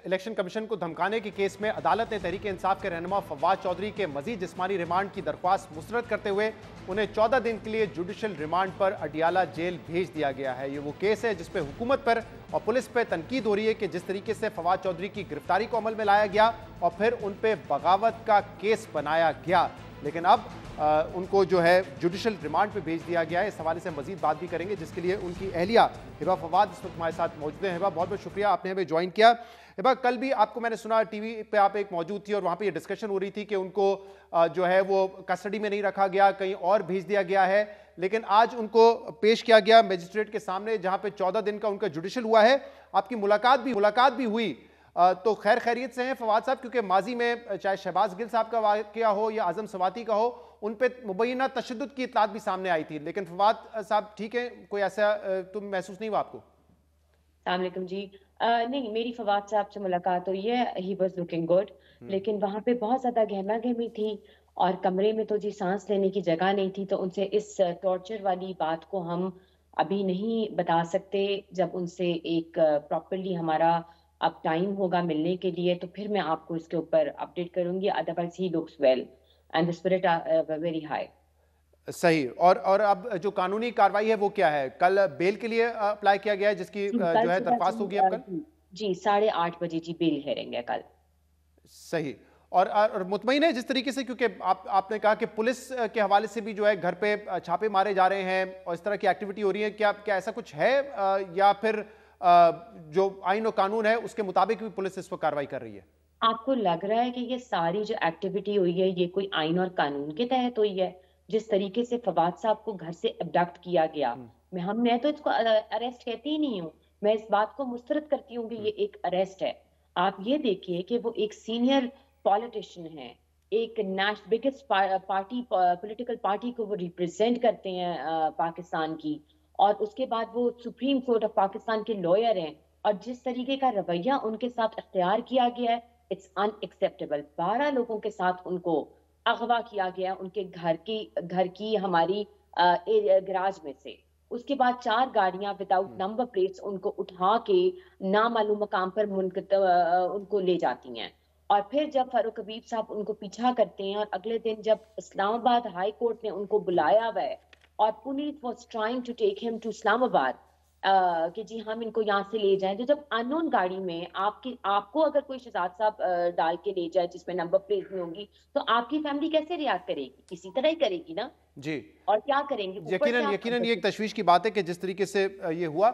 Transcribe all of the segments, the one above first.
Election commission کو دھمکانے کے case میں عدالت نے تحریک انصاف کے رہنما فواد چودھری کے مزید جسمانی ریمانڈ کی درخواست مسترد کرتے ہوئے انہیں 14 دن کے لیے جوڈیشل ریمانڈ پر اڈیالہ جیل بھیج دیا گیا ہے۔ یہ وہ کیس ہے جس پہ حکومت پر اور پولیس پہ تنقید ہو رہی ہے کہ جس طریقے سے فواد چودھری کی گرفتاری کو عمل میں لایا گیا اور پھر ان پہ بغاوت کا کیس بنایا گیا، لیکن اب ان کو جو ہے جوڈیشل ریمانڈ پہ بھیج دیا گیا ہے۔ اس حوالے سے مزید بات بھی کریں گے، جس کے لیے ان کی اہلیہ ہبہ فواد اس وقت ہمارے ساتھ موجود ہیں۔ ہبہ، بہت بہت شکریہ آپ نے ہمیں جوائن کیا۔ ہبہ، کل بھی آپ کو میں نے سنا ٹی وی پہ آپ ایک موجود تھی اور وہاں پہ یہ ڈسکشن ہو رہی تھی کہ ان کو جو ہے وہ کسٹڈی میں نہیں رکھا گیا، کہیں اور بھیج دیا گیا ہے، لیکن آج ان کو پیش کیا گیا میجسٹریٹ کے سامنے جہاں پہ 14 دن کا ان کا جوڈیشل ہوا ہے۔ آپ کی ملاقات بھی ہوئی، تو خیر خیریت سے ہیں فواد صاحب؟ کیونکہ ماضی میں چاہے شہباز گل صاحب کا واقعہ ہو یا اعظم سواتی کا ہو، ان پہ مبینہ تشدد کی اطلاعات بھی سامنے آئی تھی، لیکن فواد صاحب ٹھیک ہیں؟ کوئی ایسا تم محسوس نہیں ہوا آپ کو؟ السلام علیکم جی۔ نہیں، میری فواد صاحب سے ملاقات ہوئی ہے، ہی واز لوکنگ گڈ، لیکن وہاں پہ بہت زیادہ گہما گہمی تھی اور کمرے میں تو جی سانس لینے کی جگہ نہیں تھی، تو ان سے اس ٹارچر والی بات کو ہم ابھی نہیں بتا سکتے۔ جب ان سے ایک پراپرلی ہمارا اب ٹائم ہوگا ملنے کے لیے تو پھر میں آپ کو اس کے اوپر اپڈیٹ کروں گی، ادروائز ہی looks well and the spirit very high. صحیح، اور اب جو قانونی کاروائی ہے وہ کیا ہے؟ کل بیل کے لیے اپلائی کیا گیا ہے جس کی جی کل جو ہے صبح درخواست ہوگی اب کل؟ جی 8:30 بجے جی بیل ہیرنگ ہے کل۔ صحیح، اور مطمئن ہے جس طریقے سے، کیونکہ آپ نے کہا کہ پولیس کے حوالے سے بھی جو ہے گھر پہ چھاپے مارے جا رہے ہیں اور اس طرح کی ایکٹیویٹی ہو رہی ہے، کیا ایسا کچھ ہے یا پھر جو آئین و قانون ہے اس کے مطابق بھی پولیس اس پر کارروائی کر رہی ہے؟ آپ کو لگ رہا ہے کہ یہ ساری جو ایکٹیویٹی ہوئی ہے یہ کوئی آئین اور قانون کے تحت ہوئی ہے؟ جس طریقے سے فواد صاحب کو گھر سے ابڈکٹ کیا گیا، میں تو اس کو اریسٹ کہتی ہی نہیں ہوں، میں اس بات کو مسترد کرتی ہوں کہ یہ ایک اریسٹ ہے۔ آپ یہ دیکھیے کہ وہ ایک سینئر پولیٹیشین ہے، ایک بگیسٹ پارٹی، پولیٹیکل پارٹی کو وہ ریپرزینٹ کرتے ہیں پاکستان کی، اور اس کے بعد وہ سپریم کورٹ آف پاکستان کے لوئر ہیں، اور جس طریقے کا رویہ ان کے ساتھ اختیار کیا گیا ہے اٹس ان ایکسیپٹیبل۔ 12 لوگوں کے ساتھ ان کو اغوا کیا گیا ان کے گھر کی ہماری گراج میں سے، اس کے بعد 4 گاڑیاں وداؤٹ نمبر پلیٹس ان کو اٹھا کے نامعلوم مقام پر ان کو لے جاتی ہیں، اور پھر جب فاروق حبیب صاحب ان کو پیچھا کرتے ہیں اور اگلے دن جب اسلام آباد ہائی کورٹ نے ان کو بلایا ہوا ہے اور police was trying to take him to اسلام آباد کہ جی ہم ان کو یہاں سے لے جائیں، تو جب ان نون گاڑی میں آپ کو اگر کوئی شہزاد صاحب ڈال کے لے جائے جس میں نمبر پلیٹ نہیں ہوگی تو آپ کی فیملی کیسے ریاکٹ کرے گی؟ اسی طرح ہی کرے گی نا، جی، اور کیا کریں گے اوپر سے آپ۔ یقیناً یہ ایک تشویش کی بات ہے کہ جس طریقے سے یہ ہوا۔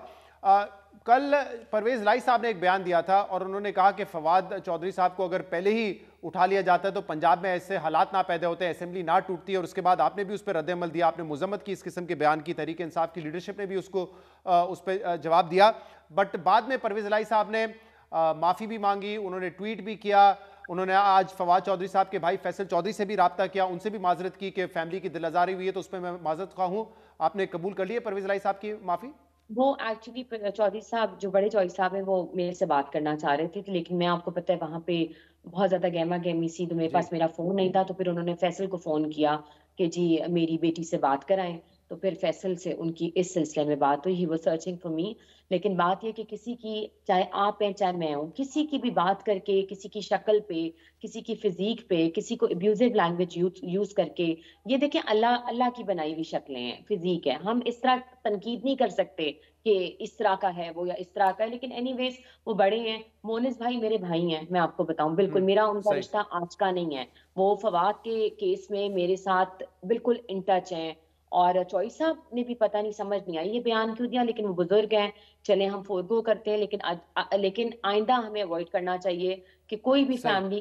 کل پرویز الہی صاحب نے ایک بیان دیا تھا اور انہوں نے کہا کہ فواد چودھری صاحب کو اگر پہلے ہی اٹھا لیا جاتا ہے تو پنجاب میں ایسے حالات نہ پیدا ہوتے، اسمبلی نہ ٹوٹتی، اور اس کے بعد آپ نے بھی اس پہ رد عمل دیا، آپ نے مذمت کی اس قسم کے بیان کی، تحریک انصاف کی لیڈرشپ نے بھی اس پہ جواب دیا، بٹ بعد میں پرویز الہی صاحب نے معافی بھی مانگی، انہوں نے ٹویٹ بھی کیا، انہوں نے آج فواد چودھری صاحب کے بھائی فیصل چودھری سے بھی رابطہ کیا، ان سے بھی معذرت کی کہ فیملی کی دل آزاری ہوئی ہے تو اس پہ میں معذرت خواہ ہوں۔ آپ نے قبول کر لی ہے پرویز الہی صاحب کی معافی؟ وہ ایکچولی چودھری صاحب جو بڑے چودھری صاحب ہیں وہ میرے سے بات کرنا چاہ رہے تھے، لیکن میں آپ کو پتہ ہے وہاں پہ بہت زیادہ گہما گہمی سی، تو میرے جی، پاس میرا فون نہیں تھا، تو پھر انہوں نے فیصل کو فون کیا کہ جی میری بیٹی سے بات کرائیں، تو پھر فیصل سے ان کی اس سلسلے میں بات ہوئی، he was searching for me. لیکن بات یہ کہ کسی کی، چاہے آپ ہیں چاہے میں ہوں، کسی کی بھی بات کر کے، کسی کی شکل پہ، کسی کی فزیک پہ، کسی کو ابیوزو لینگویج یوز کر کے، یہ دیکھیں اللہ کی بنائی ہوئی شکلیں ہیں، فزیک ہے، ہم اس طرح تنقید نہیں کر سکتے کہ اس طرح کا ہے وہ یا اس طرح کا ہے، لیکن اینی ویز وہ بڑے ہیں، مونس بھائی میرے بھائی ہیں، میں آپ کو بتاؤں، بالکل میرا ان کا صحیح، رشتہ آج کا نہیں ہے، وہ فواد کے کیس میں میرے ساتھ بالکل ان ٹچ ہیں، اور چوئی صاحب نے بھی پتہ نہیں سمجھ نہیں آئی یہ بیان کیوں دیا، لیکن وہ بزرگ ہیں، چلیں ہم فورگو کرتے ہیں، لیکن آئندہ ہمیں اوائڈ کرنا چاہیے کہ کوئی بھی صحیح، فیملی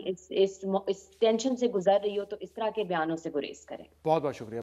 اس ٹینشن سے گزر رہی ہو تو اس طرح کے بیانوں سے گریز کرے۔ بہت بہت شکریہ۔